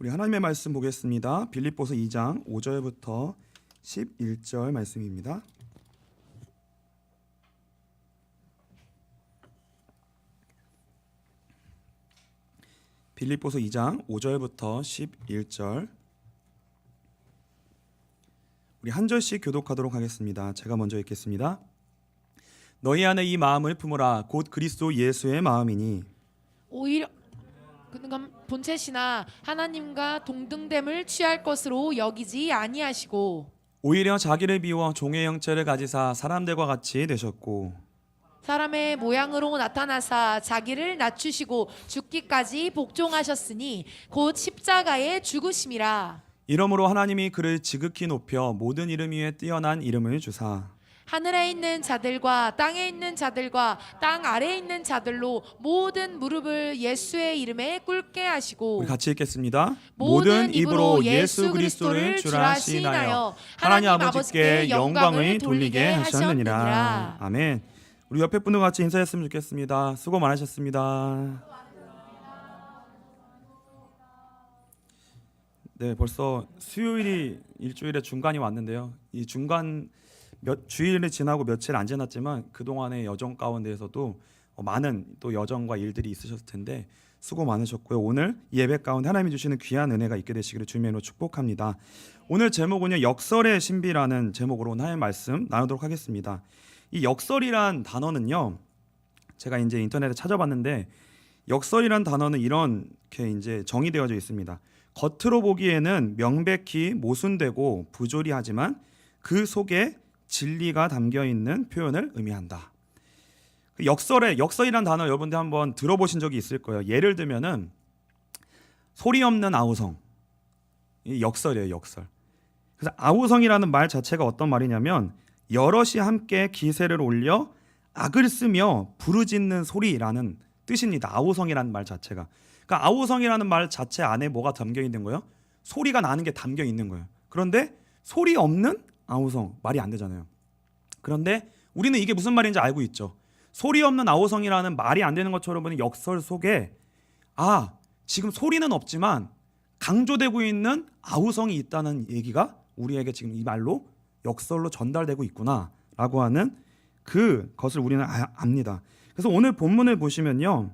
우리 하나님의 말씀 보겠습니다. 빌립보서 2장 5절부터 11절 말씀입니다. 빌립보서 2장 5절부터 11절 우리 한 절씩 교독하도록 하겠습니다. 제가 먼저 읽겠습니다. 너희 안에 이 마음을 품으라. 곧 그리스도 예수의 마음이니 오히려 그는 본체시나 하나님과 동등됨을 취할 것으로 여기지 아니하시고 오히려 자기를 비워 종의 형체를 가지사 사람들과 같이 되셨고 사람의 모양으로 나타나사 자기를 낮추시고 죽기까지 복종하셨으니 곧 십자가에 죽으심이라. 이러므로 하나님이 그를 지극히 높여 모든 이름 위에 뛰어난 이름을 주사 하늘에 있는 자들과 땅에 있는 자들과 땅 아래에 있는 자들로 모든 무릎을 예수의 이름에 꿇게 하시고 우리 같이 읽겠습니다. 모든 입으로 예수 그리스도를 주라 시인하여 하나님 아버지께 영광을 돌리게 하셨느니라. 아멘. 우리 옆에 분과 같이 인사했으면 좋겠습니다. 수고 많으셨습니다. 네, 벌써 수요일이 일주일의 중간이 왔는데요. 이 중간 주일이 지나고 며칠 안 지났지만 그동안의 여정 가운데에서도 많은 또 여정과 일들이 있으셨을 텐데 수고 많으셨고요. 오늘 예배 가운데 하나님이 주시는 귀한 은혜가 있게 되시기를 주님으로 축복합니다. 오늘 제목은요, 역설의 신비라는 제목으로 오늘 하나님의 말씀 나누도록 하겠습니다. 이 역설이란 단어는요, 제가 이제 인터넷에 찾아봤는데 역설이란 단어는 이렇게 이제 정의되어져 있습니다. 겉으로 보기에는 명백히 모순되고 부조리하지만 그 속에 진리가 담겨 있는 표현을 의미한다. 역설이란 단어 여러분들 한번 들어보신 적이 있을 거예요. 예를 들면은 소리 없는 아우성, 이 역설이에요, 역설. 그래서 아우성이라는 말 자체가 어떤 말이냐면 여럿이 함께 기세를 올려 악을 쓰며 부르짖는 소리라는 뜻입니다. 아우성이라는 말 자체가. 그러니까 아우성이라는 말 자체 안에 뭐가 담겨 있는 거예요? 소리가 나는 게 담겨 있는 거예요. 그런데 소리 없는 아우성, 말이 안 되잖아요. 그런데 우리는 이게 무슨 말인지 알고 있죠. 소리 없는 아우성이라는 말이 안 되는 것처럼 보는 역설 속에 지금 소리는 없지만 강조되고 있는 아우성이 있다는 얘기가 우리에게 지금 이 말로 역설로 전달되고 있구나라고 하는 그것을 우리는 압니다. 그래서 오늘 본문을 보시면요,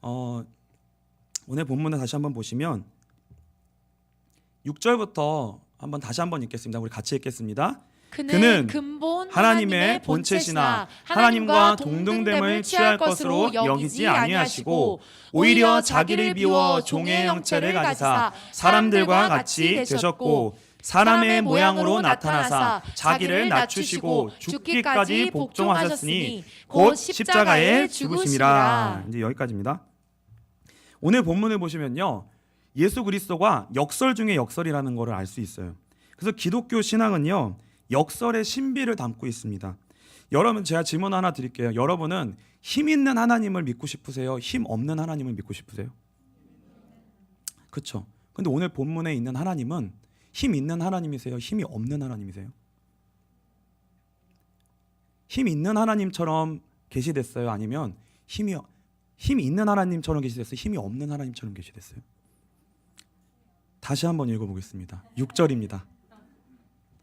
오늘 본문을 다시 한번 보시면 6절부터 한번 다시 한번 읽겠습니다. 우리 같이 읽겠습니다. 그는 근본 하나님의 본체시나 하나님과 동등됨을 취할 것으로 여기지 아니하시고 오히려 자기를 비워 종의 형체를 가지사 사람들과 같이 되셨고 사람의 모양으로 나타나사 자기를 낮추시고 죽기까지 복종하셨으니 곧 십자가에 죽으심이라. 이제 여기까지입니다. 오늘 본문을 보시면요, 예수 그리스도가 역설 중에 역설이라는 것을 알 수 있어요. 그래서 기독교 신앙은요, 역설의 신비를 담고 있습니다. 여러분, 제가 질문 하나 드릴게요. 여러분은 힘 있는 하나님을 믿고 싶으세요? 힘 없는 하나님을 믿고 싶으세요? 그렇죠. 근데 오늘 본문에 있는 하나님은 힘 있는 하나님이세요? 힘이 없는 하나님이세요? 힘 있는 하나님처럼 계시됐어요? 아니면 힘 있는 하나님처럼 계시됐어요? 힘이 없는 하나님처럼 계시됐어요? 다시 한번 읽어보겠습니다. 6절입니다.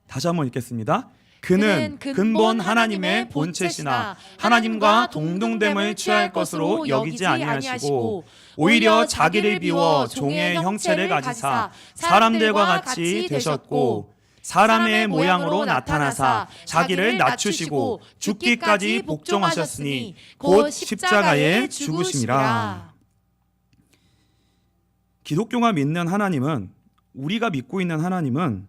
다시 한번 읽겠습니다. 그는 근본 하나님의 본체시나 하나님과 동등됨을 취할 것으로 여기지 아니하시고 오히려 자기를 비워 종의 형체를 가지사 사람들과 같이 되셨고 사람의 모양으로 나타나사 자기를 낮추시고 죽기까지 복종하셨으니 곧 십자가에 죽으심이라. 기독교가 믿는 하나님은, 우리가 믿고 있는 하나님은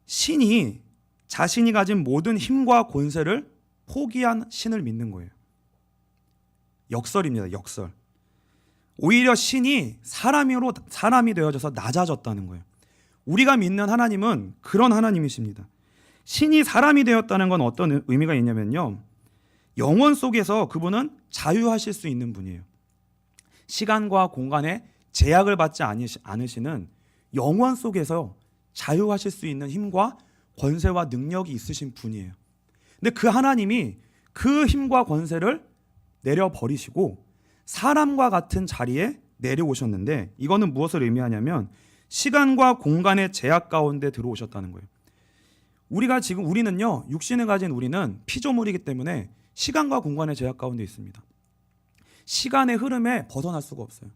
신이 자신이 가진 모든 힘과 권세를 포기한 신을 믿는 거예요. 역설입니다. 역설. 오히려 신이 사람이 되어져서 낮아졌다는 거예요. 우리가 믿는 하나님은 그런 하나님이십니다. 신이 사람이 되었다는 건 어떤 의미가 있냐면요, 영원 속에서 그분은 자유하실 수 있는 분이에요. 시간과 공간에 제약을 받지 않으시는 영원 속에서 자유하실 수 있는 힘과 권세와 능력이 있으신 분이에요. 근데 그 하나님이 그 힘과 권세를 내려버리시고 사람과 같은 자리에 내려오셨는데 이거는 무엇을 의미하냐면 시간과 공간의 제약 가운데 들어오셨다는 거예요. 우리는요, 육신을 가진 우리는 피조물이기 때문에 시간과 공간의 제약 가운데 있습니다. 시간의 흐름에 벗어날 수가 없어요.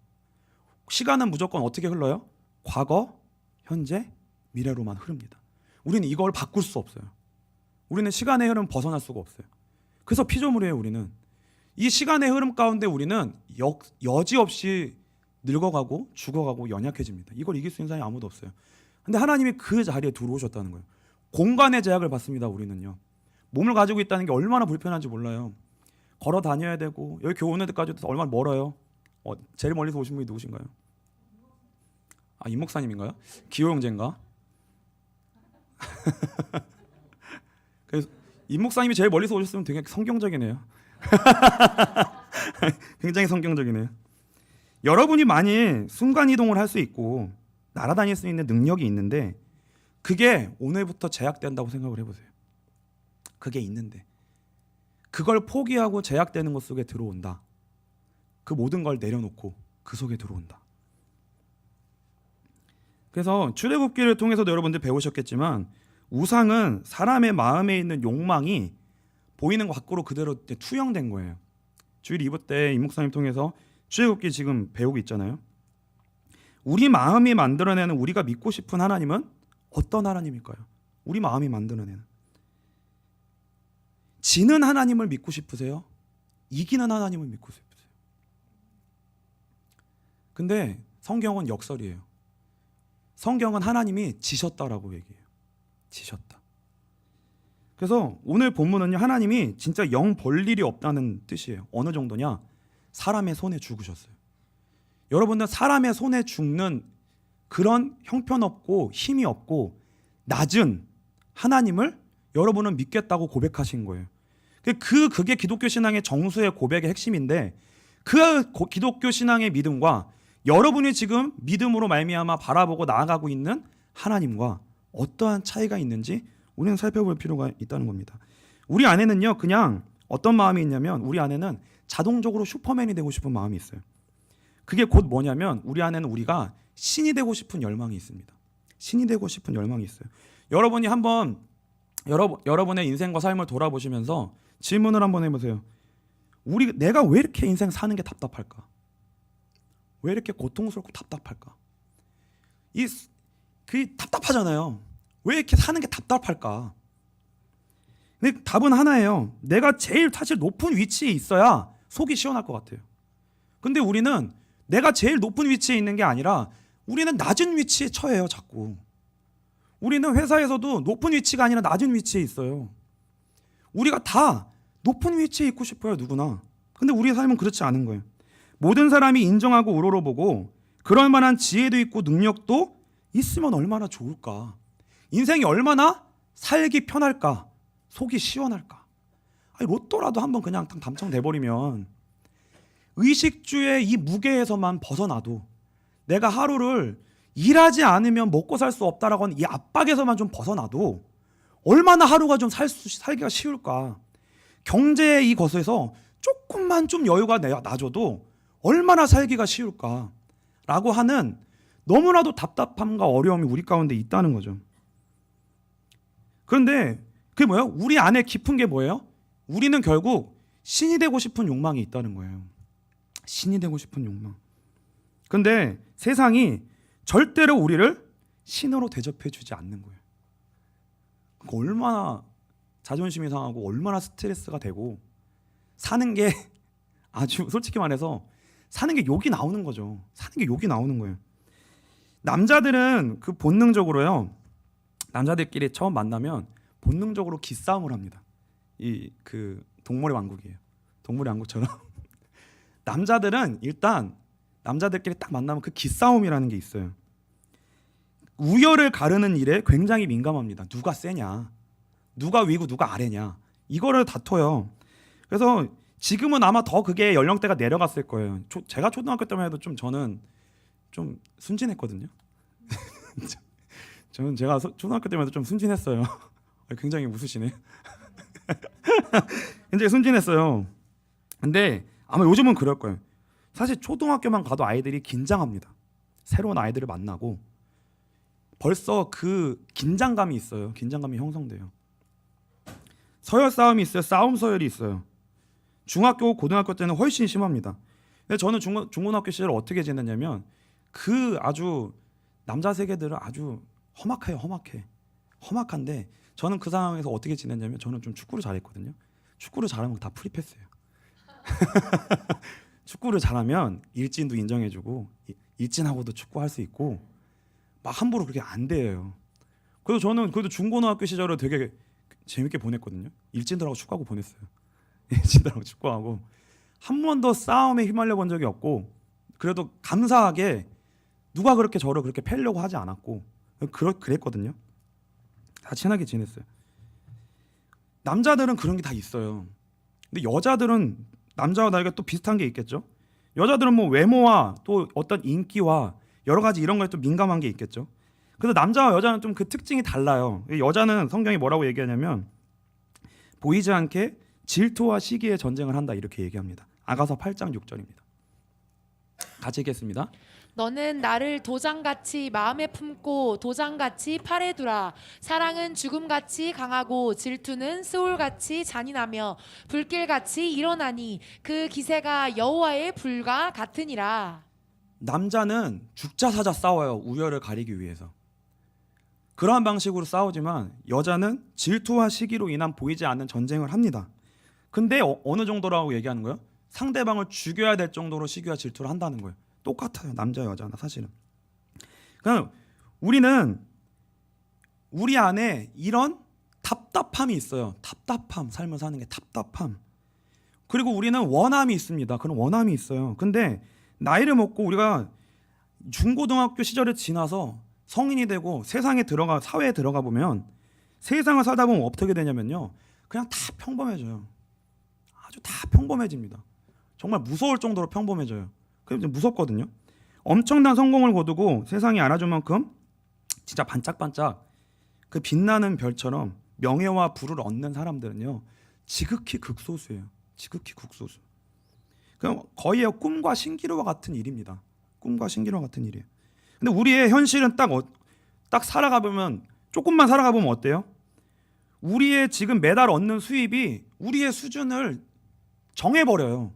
시간은 무조건 어떻게 흘러요? 과거, 현재, 미래로만 흐릅니다. 우리는 이걸 바꿀 수 없어요. 우리는 시간의 흐름 벗어날 수가 없어요. 그래서 피조물이에요. 우리는 이 시간의 흐름 가운데 우리는 여지없이 늙어가고 죽어가고 연약해집니다. 이걸 이길 수 있는 사람이 아무도 없어요. 근데 하나님이 그 자리에 들어오셨다는 거예요. 공간의 제약을 받습니다. 우리는요. 몸을 가지고 있다는 게 얼마나 불편한지 몰라요. 걸어 다녀야 되고 여기 교회 오는 데까지도 얼마나 멀어요. 제일 멀리서 오신 분이 누구신가요? 아, 임 목사님인가요? 기호 형제인가? 그래서 임 목사님이 제일 멀리서 오셨으면 되게 성경적이네요. 굉장히 성경적이네요. 여러분이 만일 순간이동을 할 수 있고 날아다닐 수 있는 능력이 있는데 그게 오늘부터 제약된다고 생각을 해보세요. 그게 있는데 그걸 포기하고 제약되는 것 속에 들어온다. 그 모든 걸 내려놓고 그 속에 들어온다. 그래서 출애굽기를 통해서도 여러분들 배우셨겠지만 우상은 사람의 마음에 있는 욕망이 보이는 것 밖으로 그대로 투영된 거예요. 주일 2부 때 임 목사님 통해서 출애굽기 지금 배우고 있잖아요. 우리 마음이 만들어내는 우리가 믿고 싶은 하나님은 어떤 하나님일까요? 우리 마음이 만들어내는 지는 하나님을 믿고 싶으세요? 이기는 하나님을 믿고 싶으세요? 근데 성경은 역설이에요. 성경은 하나님이 지셨다라고 얘기해요. 지셨다. 그래서 오늘 본문은요, 하나님이 진짜 영 볼 일이 없다는 뜻이에요. 어느 정도냐? 사람의 손에 죽으셨어요. 여러분들 사람의 손에 죽는 그런 형편없고 힘이 없고 낮은 하나님을 여러분은 믿겠다고 고백하신 거예요. 그게 기독교 신앙의 정수의 고백의 핵심인데 그 기독교 신앙의 믿음과 여러분이 지금 믿음으로 말미암아 바라보고 나아가고 있는 하나님과 어떠한 차이가 있는지 우리는 살펴볼 필요가 있다는 겁니다. 우리 안에는요, 그냥 어떤 마음이 있냐면 우리 안에는 자동적으로 슈퍼맨이 되고 싶은 마음이 있어요. 그게 곧 뭐냐면 우리 안에는 우리가 신이 되고 싶은 열망이 있습니다. 신이 되고 싶은 열망이 있어요. 여러분이 한번 여러분의 인생과 삶을 돌아보시면서 질문을 한번 해보세요. 내가 왜 이렇게 인생 사는 게 답답할까? 왜 이렇게 고통스럽고 답답할까? 그 답답하잖아요. 왜 이렇게 사는 게 답답할까? 근데 답은 하나예요. 내가 제일 사실 높은 위치에 있어야 속이 시원할 것 같아요. 근데 우리는 내가 제일 높은 위치에 있는 게 아니라 우리는 낮은 위치에 처해요, 자꾸. 우리는 회사에서도 높은 위치가 아니라 낮은 위치에 있어요. 우리가 다 높은 위치에 있고 싶어요, 누구나. 근데 우리의 삶은 그렇지 않은 거예요. 모든 사람이 인정하고 우러러보고 그럴 만한 지혜도 있고 능력도 있으면 얼마나 좋을까? 인생이 얼마나 살기 편할까? 속이 시원할까? 로또라도 한번 그냥 당첨돼버리면 의식주의 이 무게에서만 벗어나도 내가 하루를 일하지 않으면 먹고 살 수 없다라고 하는 이 압박에서만 좀 벗어나도 얼마나 하루가 좀 살기가 쉬울까? 경제의 이것에서 조금만 좀 여유가 나줘도 얼마나 살기가 쉬울까? 라고 하는 너무나도 답답함과 어려움이 우리 가운데 있다는 거죠. 그런데 그게 뭐예요? 우리 안에 깊은 게 뭐예요? 우리는 결국 신이 되고 싶은 욕망이 있다는 거예요. 신이 되고 싶은 욕망. 그런데 세상이 절대로 우리를 신으로 대접해 주지 않는 거예요. 얼마나 자존심이 상하고 얼마나 스트레스가 되고 사는 게 아주 솔직히 말해서 사는 게 욕이 나오는 거죠. 사는 게 욕이 나오는 거예요. 남자들은 그 본능적으로요. 남자들끼리 처음 만나면 본능적으로 기싸움을 합니다. 그 동물의 왕국이에요. 동물의 왕국처럼 남자들은 일단 남자들끼리 딱 만나면 그 기싸움이라는 게 있어요. 우열을 가르는 일에 굉장히 민감합니다. 누가 세냐, 누가 위고 누가 아래냐, 이거를 다퉈요. 그래서 지금은 아마 더 그게 연령대가 내려갔을 거예요. 제가 초등학교 때만 해도 저는 좀 순진했거든요. 제가 초등학교 때만 해도 좀 순진했어요. 굉장히 웃으시네. 굉장히 순진했어요. 근데 아마 요즘은 그럴 거예요. 사실 초등학교만 가도 아이들이 긴장합니다. 새로운 아이들을 만나고 벌써 그 긴장감이 있어요. 긴장감이 형성돼요. 서열 싸움이 있어요. 싸움 서열이 있어요. 중학교, 고등학교 때는 훨씬 심합니다. 근데 저는 중고등학교 시절 어떻게 지냈냐면 그 아주 남자 세계들은 아주 험악해요. 험악한데 저는 그 상황에서 어떻게 지냈냐면 저는 좀 축구를 잘했거든요. 축구를 잘하면 다 프리패스예요. 축구를 잘하면 일진도 인정해주고 일진하고도 축구할 수 있고 막 함부로 그렇게 안 돼요. 그래서 저는 그래도 중고등학교 시절을 되게 재밌게 보냈거든요. 일진들하고 축구하고 보냈어요. 일진들하고 축구하고 한 번도 싸움에 휘말려 본 적이 없고 그래도 감사하게 누가 그렇게 저를 그렇게 패려고 하지 않았고 그랬거든요. 다 친하게 지냈어요. 남자들은 그런 게 다 있어요. 근데 여자들은 남자와 나이가 또 비슷한 게 있겠죠. 여자들은 뭐 외모와 또 어떤 인기와 여러 가지 이런 거에 또 민감한 게 있겠죠. 그래서 남자와 여자는 좀 그 특징이 달라요. 여자는 성경이 뭐라고 얘기하냐면 보이지 않게 질투와 시기의 전쟁을 한다 이렇게 얘기합니다. 아가서 8장 6절입니다. 같이 읽겠습니다. 너는 나를 도장같이 마음에 품고 도장같이 팔에 두라. 사랑은 죽음같이 강하고 질투는 스올같이 잔인하며 불길같이 일어나니 그 기세가 여호와의 불과 같으니라. 남자는 죽자 사자 싸워요. 우열을 가리기 위해서. 그러한 방식으로 싸우지만 여자는 질투와 시기로 인한 보이지 않는 전쟁을 합니다. 근데 어느 정도라고 얘기하는 거예요? 상대방을 죽여야 될 정도로 시기와 질투를 한다는 거예요. 똑같아요. 남자 여자나 사실은. 그러니까 우리는 우리 안에 이런 답답함이 있어요. 답답함, 삶을 사는 게 답답함. 그리고 우리는 원함이 있습니다. 그런 원함이 있어요. 근데 나이를 먹고 우리가 중고등학교 시절을 지나서 성인이 되고 세상에 들어가 사회에 들어가 보면 세상을 살다 보면 어떻게 되냐면요. 그냥 다 평범해져요. 아주 다 평범해집니다. 정말 무서울 정도로 평범해져요. 그게 무섭거든요. 엄청난 성공을 거두고 세상이 알아줄 만큼 진짜 반짝반짝 그 빛나는 별처럼 명예와 부를 얻는 사람들은요. 지극히 극소수예요. 지극히 극소수. 그냥 거의 꿈과 신기루와 같은 일입니다. 꿈과 신기루와 같은 일이에요. 근데 우리의 현실은 딱 살아가 보면 조금만 살아가 보면 어때요? 우리의 지금 매달 얻는 수입이 우리의 수준을 정해버려요.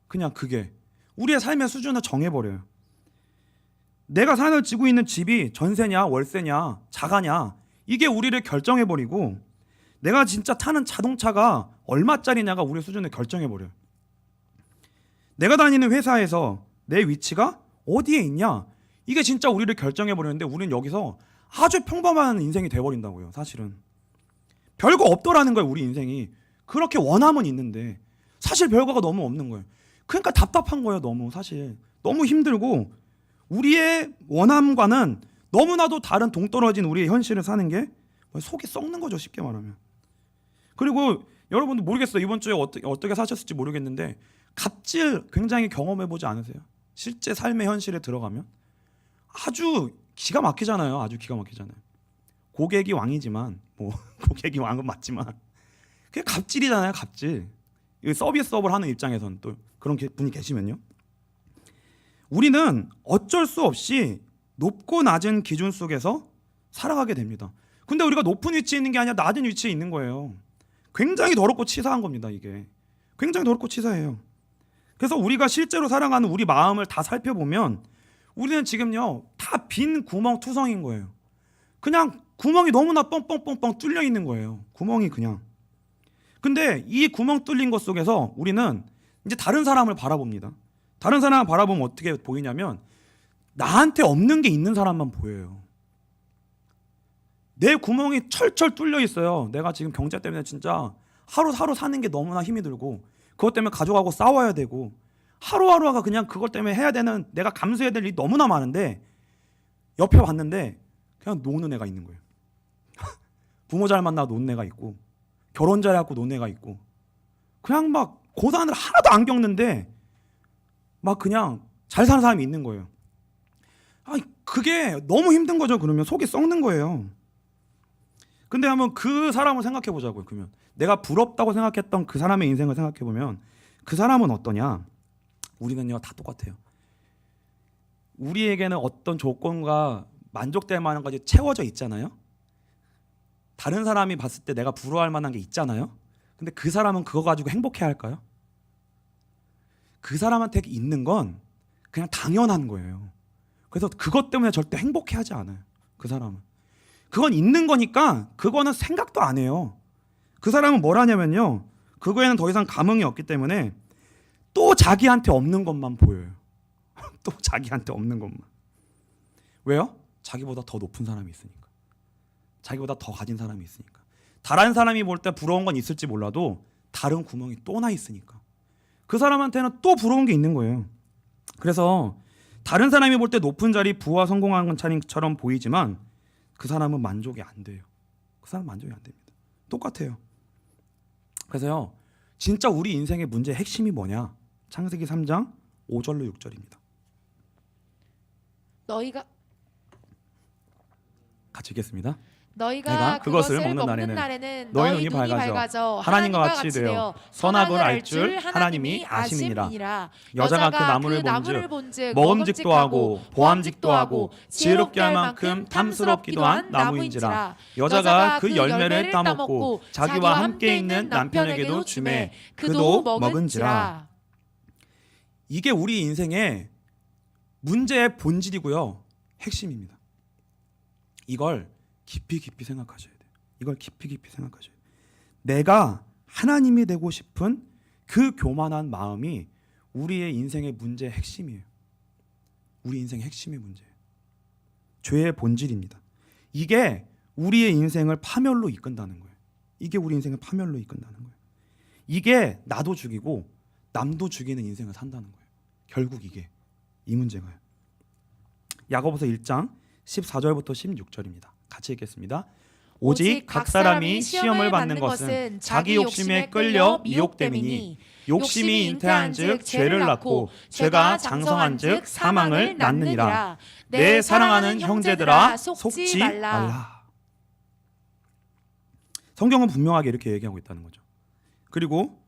그냥 그게 우리의 삶의 수준을 정해버려요. 내가 산을 지고 있는 집이 전세냐 월세냐 자가냐 이게 우리를 결정해버리고 내가 진짜 타는 자동차가 얼마짜리냐가 우리의 수준을 결정해버려요. 내가 다니는 회사에서 내 위치가 어디에 있냐 이게 진짜 우리를 결정해버리는데 우리는 여기서 아주 평범한 인생이 돼버린다고요. 사실은 별거 없더라는 거예요. 우리 인생이 그렇게 원함은 있는데 사실 별거가 너무 없는 거예요. 그러니까 답답한 거예요. 너무 사실 너무 힘들고 우리의 원함과는 너무나도 다른 동떨어진 우리의 현실을 사는 게 속이 썩는 거죠. 쉽게 말하면. 그리고 여러분도 모르겠어요. 이번 주에 어떻게 사셨을지 모르겠는데 갑질 굉장히 경험해보지 않으세요? 실제 삶의 현실에 들어가면 아주 기가 막히잖아요. 아주 기가 막히잖아요. 고객이 왕이지만 뭐 고객이 왕은 맞지만 그게 갑질이잖아요. 갑질. 서비스업을 하는 입장에서는 또 그런 분이 계시면요. 우리는 어쩔 수 없이 높고 낮은 기준 속에서 살아가게 됩니다. 근데 우리가 높은 위치에 있는 게 아니라 낮은 위치에 있는 거예요. 굉장히 더럽고 치사한 겁니다. 이게 굉장히 더럽고 치사해요. 그래서 우리가 실제로 살아가는 우리 마음을 다 살펴보면 우리는 지금요 다 빈 구멍 투성인 거예요. 그냥 구멍이 너무나 뻥뻥뻥뻥 뚫려 있는 거예요. 구멍이 그냥. 근데 이 구멍 뚫린 것 속에서 우리는 이제 다른 사람을 바라봅니다. 다른 사람을 바라보면 어떻게 보이냐면 나한테 없는 게 있는 사람만 보여요. 내 구멍이 철철 뚫려 있어요. 내가 지금 경제 때문에 진짜 하루하루 사는 게 너무나 힘이 들고 그것 때문에 가족하고 싸워야 되고 하루하루가 그냥 그것 때문에 해야 되는 내가 감수해야 될 일이 너무나 많은데 옆에 봤는데 그냥 노는 애가 있는 거예요. 부모 잘 만나 노는 애가 있고 결혼 잘해갖고 노는 애가 있고 그냥 막 고단을 하나도 안 겪는데 막 그냥 잘 사는 사람이 있는 거예요. 그게 너무 힘든 거죠. 그러면 속이 썩는 거예요. 근데 한번 그 사람을 생각해 보자고요. 그러면 내가 부럽다고 생각했던 그 사람의 인생을 생각해 보면 그 사람은 어떠냐? 우리는요 다 똑같아요. 우리에게는 어떤 조건과 만족될 만한 것이 채워져 있잖아요. 다른 사람이 봤을 때 내가 부러워할 만한 게 있잖아요. 근데 그 사람은 그거 가지고 행복해 할까요? 그 사람한테 있는 건 그냥 당연한 거예요. 그래서 그것 때문에 절대 행복해 하지 않아요. 그 사람은. 그건 있는 거니까 그거는 생각도 안 해요. 그 사람은 뭘 하냐면요. 그거에는 더 이상 감흥이 없기 때문에 또 자기한테 없는 것만 보여요. 또 자기한테 없는 것만. 왜요? 자기보다 더 높은 사람이 있으니까. 자기보다 더 가진 사람이 있으니까. 다른 사람이 볼 때 부러운 건 있을지 몰라도 다른 구멍이 또 나 있으니까. 그 사람한테는 또 부러운 게 있는 거예요. 그래서 다른 사람이 볼 때 높은 자리, 부와 성공한 자리처럼 보이지만 그 사람은 만족이 안 돼요. 그 사람은 만족이 안 됩니다. 똑같아요. 그래서요, 진짜 우리 인생의 문제의 핵심이 뭐냐? 창세기 3장 5절로 6절입니다. 너희가 같이 너희가 내가 그것을 그것을 먹는 날에는 너희 눈이 밝아져 하나님과 같이 되어 선악을 알 줄 하나님이 아심이니라. 여자가 그 나무를 본즉 먹음직도 하고 보암직도 하고 지혜롭게 할 만큼 탐스럽기도 한 나무인지라. 여자가 그 열매를 따먹고 자기와 함께 있는 남편에게도 주매 그도 먹은지라. 이게 우리 인생의 문제의 본질이고요, 핵심입니다. 이걸 깊이 생각하셔야 돼요. 이걸 깊이 생각하셔야 돼요. 내가 하나님이 되고 싶은 그 교만한 마음이 우리의 인생의 문제의 핵심이에요. 우리 인생의 핵심의 문제예요. 죄의 본질입니다. 이게 우리의 인생을 파멸로 이끈다는 거예요. 이게 우리 인생을 파멸로 이끈다는 거예요. 이게 나도 죽이고 남도 죽이는 인생을 산다는 거예요. 결국 이게 이 문제가요. 야고보서 1장 14절부터 16절입니다. 같이 읽겠습니다. 오직 각 사람이 시험을 받는 것은 자기 욕심에 끌려 미혹됨이니 욕심이 잉태한즉 죄를 낳고 죄가 장성한즉 사망을 낳느니라. 내 사랑하는 형제들아 속지 말라. 성경은 분명하게 이렇게 얘기하고 있다는 거죠. 그리고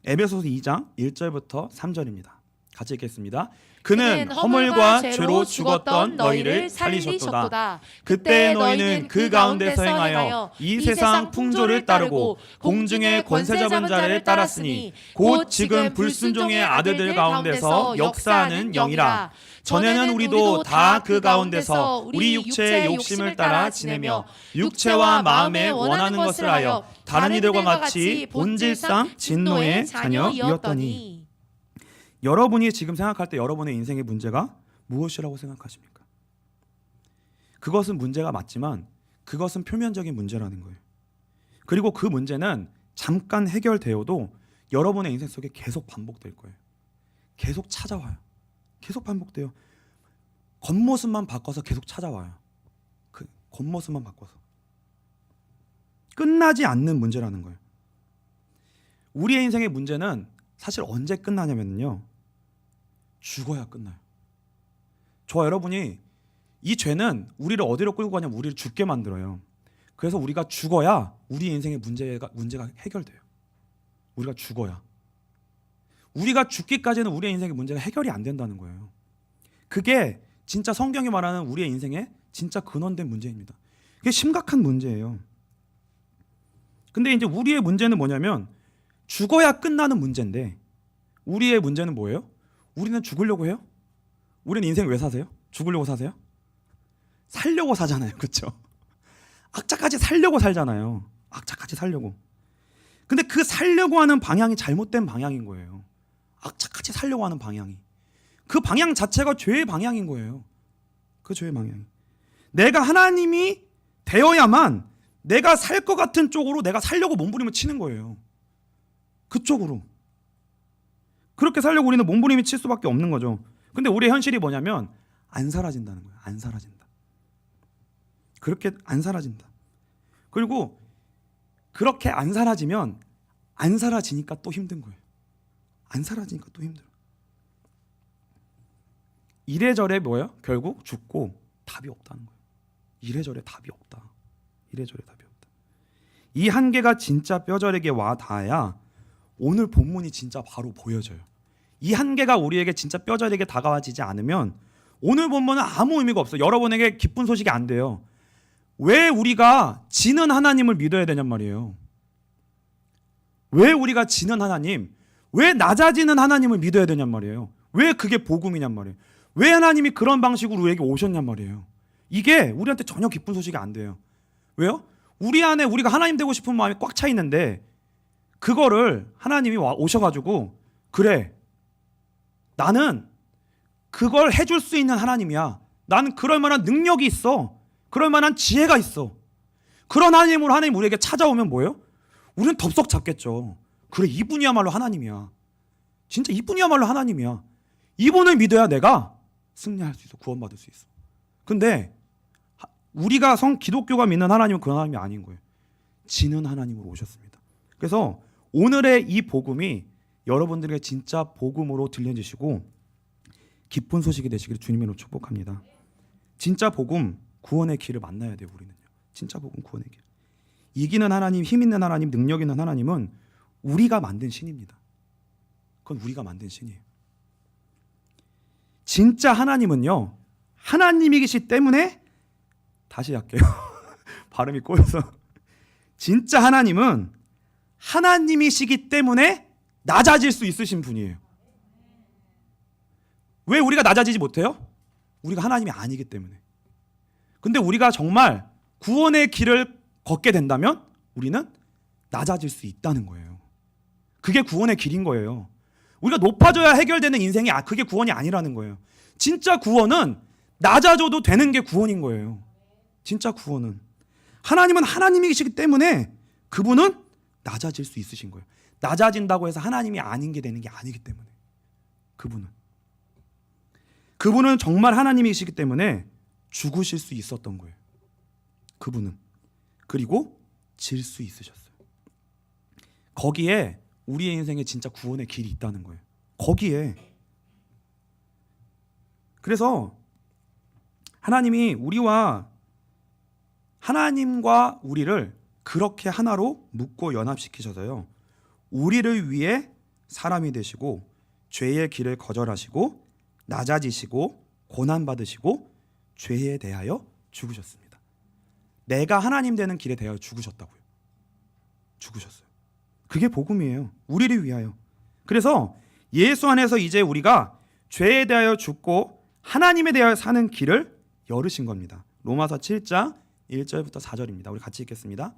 에베소서 2장 1절부터 3절입니다. 같이 읽겠습니다. 그는 허물과 죄로 죽었던 너희를 살리셨도다. 그때 너희는 그 가운데서 행하여 이 세상 풍조를 따르고 공중의 권세 잡은 자를 따랐으니 곧 지금 불순종의 아들들 가운데서 역사하는 영이라. 전에는 우리도 다 그 가운데서 우리 육체의 욕심을 따라 지내며 육체와 마음에 원하는 것을 하여 다른 이들과 같이 본질상 진노의 자녀이었더니. 여러분이 지금 생각할 때 여러분의 인생의 문제가 무엇이라고 생각하십니까? 그것은 문제가 맞지만 그것은 표면적인 문제라는 거예요. 그리고 그 문제는 잠깐 해결되어도 여러분의 인생 속에 계속 반복될 거예요. 계속 찾아와요. 계속 반복돼요. 겉모습만 바꿔서 계속 찾아와요. 그 겉모습만 바꿔서. 끝나지 않는 문제라는 거예요. 우리의 인생의 문제는 사실 언제 끝나냐면요, 죽어야 끝나요. 저와 여러분이 이 죄는 우리를 어디로 끌고 가냐면 우리를 죽게 만들어요. 그래서 우리가 죽어야 우리 인생의 문제가 해결돼요. 우리가 죽어야. 우리가 죽기까지는 우리의 인생의 문제가 해결이 안 된다는 거예요. 그게 진짜 성경이 말하는 우리의 인생의 진짜 근원된 문제입니다. 그게 심각한 문제예요. 근데 이제 우리의 문제는 뭐냐면 죽어야 끝나는 문제인데 우리의 문제는 뭐예요? 우리는 죽으려고 해요? 우리는 인생 왜 사세요? 죽으려고 사세요? 살려고 사잖아요. 그렇죠? 악착같이 살려고 살잖아요. 악착같이 살려고. 근데 그 살려고 하는 방향이 잘못된 방향인 거예요. 악착같이 살려고 하는 방향이. 그 방향 자체가 죄의 방향인 거예요. 그 죄의 방향이. 내가 하나님이 되어야만 내가 살 것 같은 쪽으로 내가 살려고 몸부림을 치는 거예요. 그쪽으로. 그렇게 살려고 우리는 몸부림을 칠 수밖에 없는 거죠. 근데 우리의 현실이 뭐냐면 안 사라진다는 거예요. 안 사라진다. 그렇게 안 사라진다. 그리고 그렇게 안 사라지면 안 사라지니까 또 힘든 거예요. 안 사라지니까 또 힘들어. 이래저래 뭐예요? 결국 죽고 답이 없다는 거예요. 이래저래 답이 없다. 이래저래 답이 없다. 이 한계가 진짜 뼈저리게 와 닿아야 오늘 본문이 진짜 바로 보여져요. 이 한계가 우리에게 진짜 뼈저리게 다가와지지 않으면 오늘 본문은 아무 의미가 없어요. 여러분에게 기쁜 소식이 안 돼요. 왜 우리가 지는 하나님을 믿어야 되냔 말이에요. 왜 우리가 지는 하나님, 왜 낮아지는 하나님을 믿어야 되냔 말이에요. 왜 그게 복음이냔 말이에요. 왜 하나님이 그런 방식으로 우리에게 오셨냔 말이에요. 이게 우리한테 전혀 기쁜 소식이 안 돼요. 왜요? 우리 안에 우리가 하나님 되고 싶은 마음이 꽉 차 있는데 그거를 하나님이 오셔가지고 그래, 나는 그걸 해줄 수 있는 하나님이야. 나는 그럴 만한 능력이 있어. 그럴 만한 지혜가 있어. 그런 하나님으로 하나님 우리에게 찾아오면 뭐예요? 우리는 덥석 잡겠죠. 그래, 이분이야말로 하나님이야. 진짜 이분이야말로 하나님이야. 이분을 믿어야 내가 승리할 수 있어. 구원받을 수 있어. 근데 우리가 기독교가 믿는 하나님은 그 하나님이 아닌 거예요. 지는 하나님으로 오셨습니다. 그래서 오늘의 이 복음이 여러분들에게 진짜 복음으로 들려주시고 기쁜 소식이 되시기를 주님으로 축복합니다. 진짜 복음, 구원의 길을 만나야 돼요. 우리는요. 진짜 복음, 구원의 길. 이기는 하나님, 힘 있는 하나님, 능력 있는 하나님은 우리가 만든 신입니다. 그건 우리가 만든 신이에요. 진짜 하나님은요, 하나님이시기 때문에, 다시 할게요. 발음이 꼬여서. 진짜 하나님은 하나님이시기 때문에 낮아질 수 있으신 분이에요. 왜 우리가 낮아지지 못해요? 우리가 하나님이 아니기 때문에. 근데 우리가 정말 구원의 길을 걷게 된다면 우리는 낮아질 수 있다는 거예요. 그게 구원의 길인 거예요. 우리가 높아져야 해결되는 인생이 그게 구원이 아니라는 거예요. 진짜 구원은 낮아져도 되는 게 구원인 거예요. 진짜 구원은. 하나님은 하나님이시기 때문에 그분은 낮아질 수 있으신 거예요. 낮아진다고 해서 하나님이 아닌 게 되는 게 아니기 때문에. 그분은 정말 하나님이시기 때문에 죽으실 수 있었던 거예요. 그분은. 그리고 질 수 있으셨어요. 거기에 우리의 인생에 진짜 구원의 길이 있다는 거예요. 거기에. 그래서 하나님이 하나님과 우리를 그렇게 하나로 묶고 연합시키셔서요, 우리를 위해 사람이 되시고 죄의 길을 거절하시고 낮아지시고 고난받으시고 죄에 대하여 죽으셨습니다. 내가 하나님 되는 길에 대하여 죽으셨다고요. 죽으셨어요. 그게 복음이에요. 우리를 위하여. 그래서 예수 안에서 이제 우리가 죄에 대하여 죽고 하나님에 대하여 사는 길을 열으신 겁니다. 로마서 7장 1절부터 4절입니다. 우리 같이 읽겠습니다.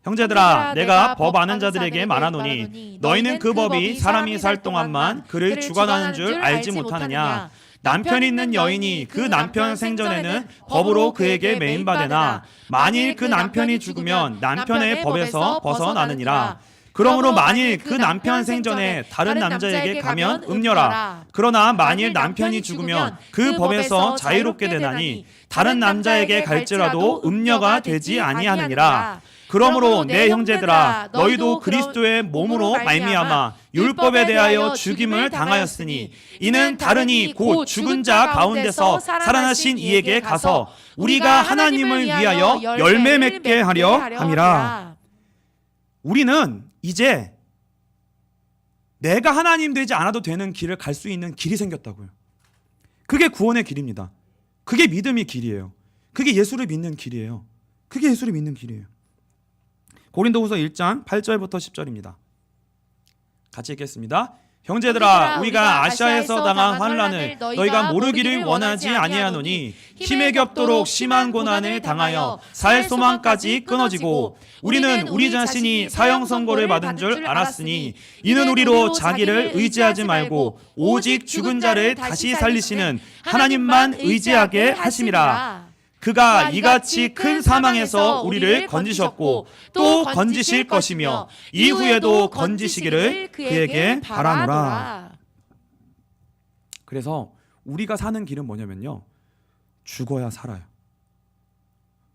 형제들아, 내가 법 아는 자들에게 말하노니 너희는 그 법이 사람이 살 동안만 그를 주관하는 줄 알지 못하느냐. 남편이 있는 여인이 그 남편 생전에는 법으로 그에게 매인받으나 만일 그 남편이 죽으면 남편의 법에서 벗어나느니라. 그러므로 만일 그 남편 생전에 다른 남자에게 가면 음녀라. 그러나 만일 남편이 죽으면 그 법에서 자유롭게 되나니 다른 남자에게 갈지라도 음녀가 되지 아니하느니라. 그러므로 내 형제들아, 너희도 그리스도의 몸으로 말미암아 율법에 대하여 죽임을 당하였으니 이는 다르니 곧 죽은 자 가운데서 살아나신 이에게 가서 우리가 하나님을 위하여 열매 맺게 하려 함이라. 우리는 이제 내가 하나님 되지 않아도 되는 길을 갈 수 있는 길이 생겼다고요. 그게 구원의 길입니다. 그게 믿음의 길이에요. 그게 예수를 믿는 길이에요. 그게 예수를 믿는 길이에요. 고린도후서 1장 8절부터 10절입니다. 같이 읽겠습니다. 형제들아, 우리가 아시아에서 당한 환난을 너희가 모르기를 원하지 아니하노니 힘에 겹도록 심한 고난을 당하여 살 소망까지 끊어지고 우리는 우리 자신이 사형 선고를 받은 줄 알았으니 이는 우리로 자기를 의지하지 말고 오직 죽은 자를 다시 살리시는 하나님만 의지하게 하심이라. 그가 이같이 큰 사망에서 우리를 건지셨고 또 건지실 것이며 이후에도 건지시기를 그에게 바라노라. 그래서 우리가 사는 길은 뭐냐면요, 죽어야 살아요.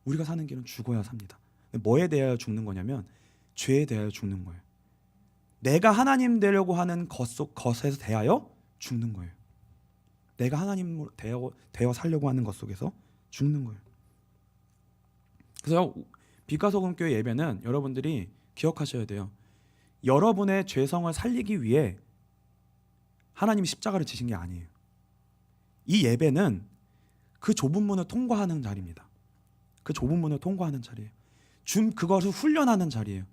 우리가 사는 길은 죽어야 삽니다. 뭐에 대하여 죽는 거냐면 죄에 대하여 죽는 거예요. 내가 하나님 되려고 하는 것에 대하여 죽는 거예요. 내가 하나님 되어 살려고 하는 것 속에서 죽는 거예요. 그래서 빛과 소금 교회 예배는 여러분들이 기억하셔야 돼요. 여러분의 죄성을 살리기 위해 하나님이 십자가를 지신 게 아니에요. 이 예배는 그 좁은 문을 통과하는 자리입니다. 그 좁은 문을 통과하는 자리예요. 그것을 훈련하는 자리예요.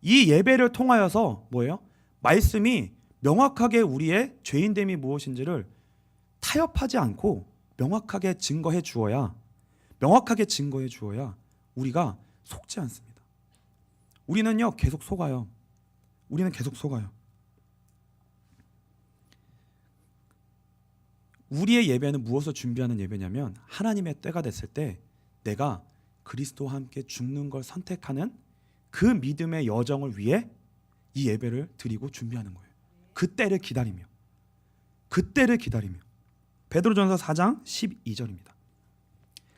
이 예배를 통하여서 뭐예요? 말씀이 명확하게 우리의 죄인됨이 무엇인지를 타협하지 않고 명확하게 증거해 주어야 우리가 속지 않습니다. 우리는요 계속 속아요. 우리의 예배는 무엇을 준비하는 예배냐면 하나님의 때가 됐을 때 내가 그리스도와 함께 죽는 걸 선택하는 그 믿음의 여정을 위해 이 예배를 드리고 준비하는 거예요. 그 때를 기다리며 베드로전서 4장 12절입니다.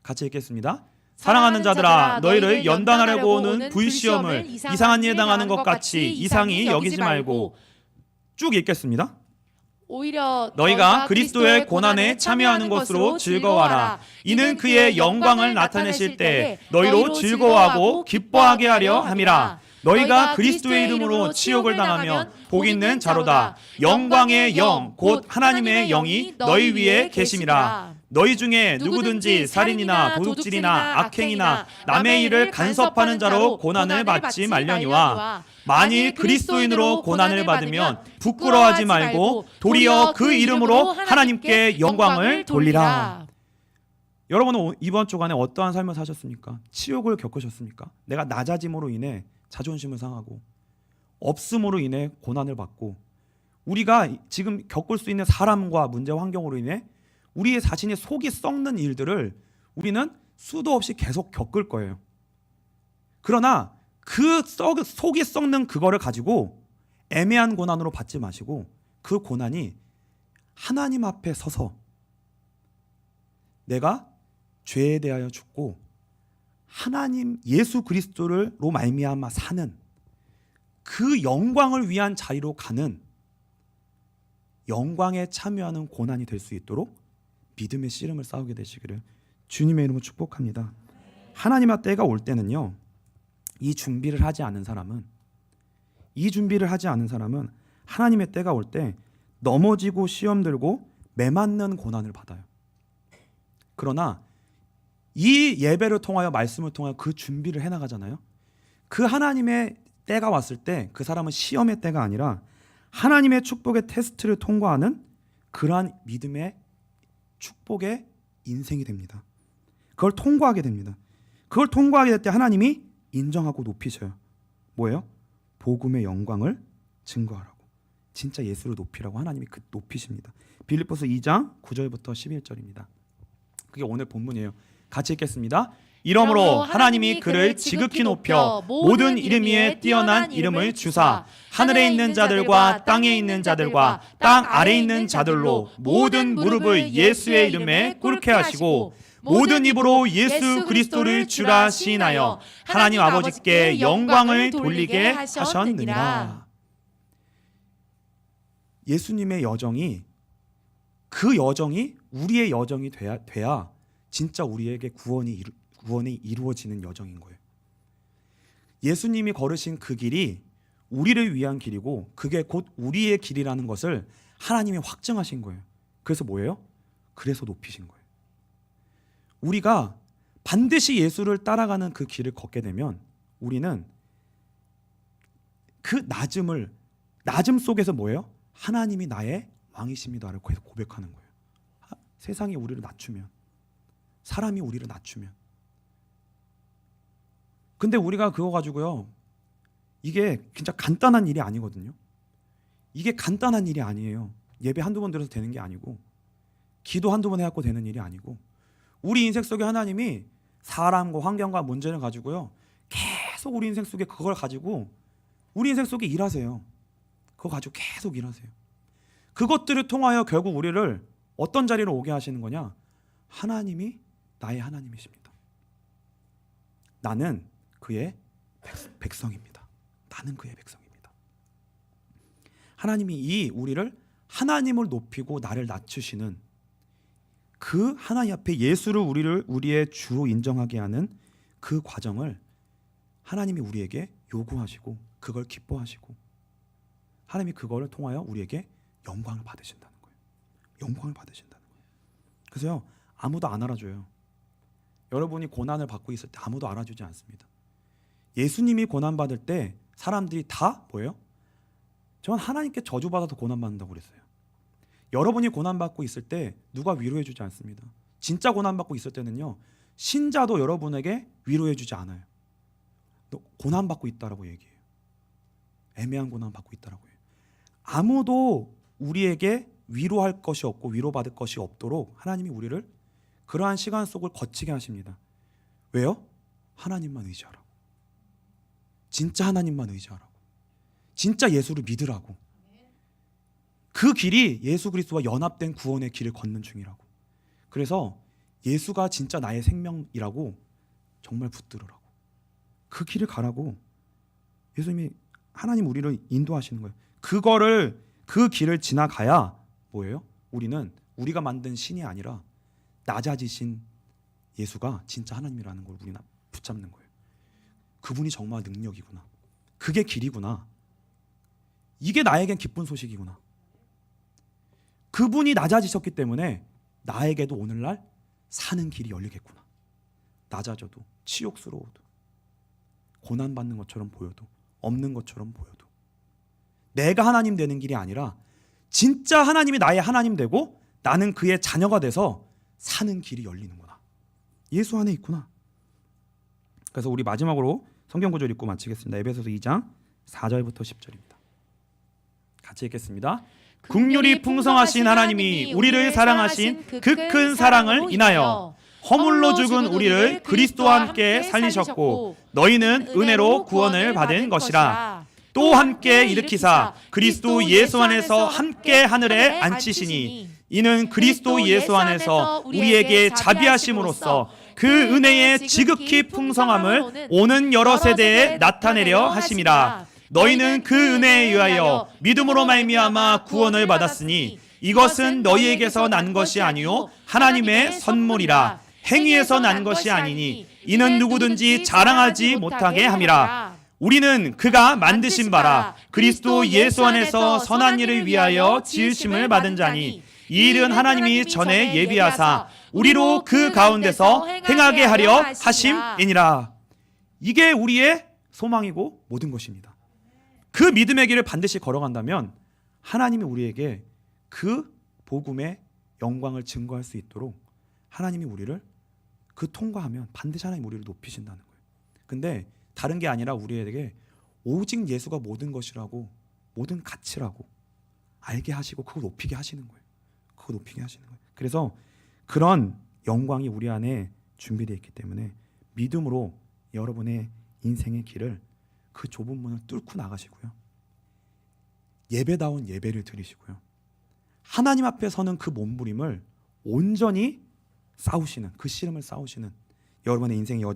같이 읽겠습니다. 사랑하는 자들아 너희를 연단하려고 오는 불시험을 이상한 일 당하는 것 같이 이상히 여기지 말고. 쭉 읽겠습니다. 오히려 너희가 그리스도의 고난에 참여하는 것으로 즐거워하라. 이는 그의 영광을 나타내실 때 너희로 즐거워하고 기뻐하게 하려 함이라. 너희가 그리스도의 이름으로 치욕을 당하면 복 있는 자로다. 영광의 영 곧 하나님의 영이 너희 위에 계심이라. 너희 중에 누구든지 살인이나 도둑질이나 악행이나 남의 일을 간섭하는 자로 고난을 받지 말려니와 만일 그리스도인으로 고난을 받으면 부끄러워하지 말고 도리어 그 이름으로 하나님께 영광을 돌리라. 여러분은 이번 주간에 어떠한 삶을 사셨습니까? 치욕을 겪으셨습니까? 내가 낮아짐으로 인해 자존심을 상하고 없음으로 인해 고난을 받고 우리가 지금 겪을 수 있는 사람과 문제 환경으로 인해 우리의 자신의 속이 썩는 일들을 우리는 수도 없이 계속 겪을 거예요. 그러나 그 속이 썩는 그거를 가지고 애매한 고난으로 받지 마시고 그 고난이 하나님 앞에 서서 내가 죄에 대하여 죽고 하나님 예수 그리스도로 말미암아 사는 그 영광을 위한 자리로 가는 영광에 참여하는 고난이 될 수 있도록 믿음의 씨름을 싸우게 되시기를 주님의 이름으로 축복합니다. 하나님의 때가 올 때는요, 이 준비를 하지 않은 사람은 하나님의 때가 올 때 넘어지고 시험 들고 매맞는 고난을 받아요. 그러나 이 예배를 통하여 말씀을 통하여 그 준비를 해나가잖아요. 그 하나님의 때가 왔을 때 그 사람은 시험의 때가 아니라 하나님의 축복의 테스트를 통과하는 그러한 믿음의 축복의 인생이 됩니다. 그걸 통과하게 됩니다. 그걸 통과하게 될 때 하나님이 인정하고 높이셔요. 뭐예요? 복음의 영광을 증거하라고. 진짜 예수를 높이라고 하나님이 높이십니다. 빌립보서 2장 9절부터 11절입니다. 그게 오늘 본문이에요. 같이 읽겠습니다. 이러므로 하나님이 그를 지극히 높여 모든 이름 위에 뛰어난 이름을 주사 하늘에 있는 자들과 땅에 있는 자들과 땅 아래에 있는 자들로 모든 무릎을 예수의 이름에 꿇게 하시고 모든 입으로 예수 그리스도를 주라 시인하여 하나님 아버지께 영광을 돌리게 하셨느니라. 예수님의 여정이 그 여정이 우리의 여정이 돼야 진짜 우리에게 구원이 이루어지는 여정인 거예요. 예수님이 걸으신 그 길이 우리를 위한 길이고 그게 곧 우리의 길이라는 것을 하나님이 확증하신 거예요. 그래서 뭐예요? 그래서 높이신 거예요. 우리가 반드시 예수를 따라가는 그 길을 걷게 되면 우리는 그 낮음 속에서 뭐예요? 하나님이 나의 왕이십니다라고 계속 고백하는 거예요. 세상이 우리를 낮추면, 사람이 우리를 낮추면. 근데 우리가 그거 가지고요, 이게 진짜 간단한 일이 아니거든요. 이게 간단한 일이 아니에요. 예배 한두 번 들어서 되는 게 아니고, 기도 한두 번 해갖고 되는 일이 아니고, 우리 인생 속에 하나님이 사람과 환경과 문제를 가지고요, 계속 우리 인생 속에 그걸 가지고 우리 인생 속에 일하세요. 그거 가지고 계속 일하세요. 그것들을 통하여 결국 우리를 어떤 자리로 오게 하시는 거냐? 하나님이 나의 하나님이십니다. 나는 그의 백성입니다. 나는 그의 백성입니다. 하나님이 우리를 하나님을 높이고 나를 낮추시는 그 하나님 앞에 예수를 우리의 주로 인정하게 하는 그 과정을 하나님이 우리에게 요구하시고 그걸 기뻐하시고 하나님이 그거를 통하여 우리에게 영광을 받으신다는 거예요. 영광을 받으신다는 거예요. 그래서요, 아무도 안 알아줘요. 여러분이 고난을 받고 있을 때 아무도 알아주지 않습니다. 예수님이 고난받을 때 사람들이 다 뭐예요? 전 하나님께 저주받아서 고난받는다고 그랬어요. 여러분이 고난받고 있을 때 누가 위로해주지 않습니다. 진짜 고난받고 있을 때는요, 신자도 여러분에게 위로해주지 않아요. 너 고난받고 있다라고 얘기해요. 애매한 고난받고 있다라고 해요. 아무도 우리에게 위로할 것이 없고 위로받을 것이 없도록 하나님이 우리를 그러한 시간 속을 거치게 하십니다. 왜요? 하나님만 의지하라고. 진짜 하나님만 의지하라고. 진짜 예수를 믿으라고. 그 길이 예수 그리스도와 연합된 구원의 길을 걷는 중이라고. 그래서 예수가 진짜 나의 생명이라고 정말 붙들으라고. 그 길을 가라고. 예수님이, 하나님 우리를 인도하시는 거예요. 그 길을 지나가야 뭐예요? 우리는 우리가 만든 신이 아니라 낮아지신 예수가 진짜 하나님이라는 걸 우리는 붙잡는 거예요. 그분이 정말 능력이구나. 그게 길이구나. 이게 나에겐 기쁜 소식이구나. 그분이 낮아지셨기 때문에 나에게도 오늘날 사는 길이 열리겠구나. 낮아져도, 치욕스러워도, 고난받는 것처럼 보여도, 없는 것처럼 보여도, 내가 하나님 되는 길이 아니라 진짜 하나님이 나의 하나님 되고 나는 그의 자녀가 돼서 사는 길이 열리는구나. 예수 안에 있구나. 그래서 우리 마지막으로 성경 구절 읽고 마치겠습니다. 에베소서 2장 4절부터 10절입니다. 같이 읽겠습니다. 긍휼이 풍성하신 하나님이 우리를 사랑하신 그 큰 사랑을 인하여 허물로 죽은 우리를 그리스도와 함께 살리셨고 너희는 은혜로 구원을 받은 것이라. 또 함께 일으키사 그리스도 예수 안에서 함께 하늘에 앉히시니 이는 그리스도 예수 안에서 우리에게 자비하심으로써 그 은혜의 지극히 풍성함을 오는 여러 세대에 나타내려 하심이라. 너희는 그 은혜에 의하여 믿음으로 말미암아 구원을 받았으니 이것은 너희에게서 난 것이 아니요 하나님의 선물이라. 행위에서 난 것이 아니니 이는 누구든지 자랑하지 못하게 함이라. 우리는 그가 만드신 바라 그리스도 예수 안에서 선한 일을 위하여 지으심을 받은 자니 이 일은 하나님이 전에 예비하사 우리로 그 가운데서 행하게 하려 하심이니라. 이게 우리의 소망이고 모든 것입니다. 그 믿음의 길을 반드시 걸어간다면 하나님이 우리에게 그 복음의 영광을 증거할 수 있도록 하나님이 우리를 그 통과하면 반드시 하나님 우리를 높이신다는 거예요. 근데 다른 게 아니라 우리에게 오직 예수가 모든 것이라고, 모든 가치라고 알게 하시고 그거 높이게 하시는 거예요. 그거 높이게 하시는 거예요. 그래서 그런 영광이 우리 안에 준비되어 있기 때문에 믿음으로 여러분의 인생의 길을 그 좁은 문을 뚫고 나가시고요. 예배다운 예배를 드리시고요. 하나님 앞에 서는 그 몸부림을 온전히 싸우시는, 그 씨름을 싸우시는 여러분의 인생의 여정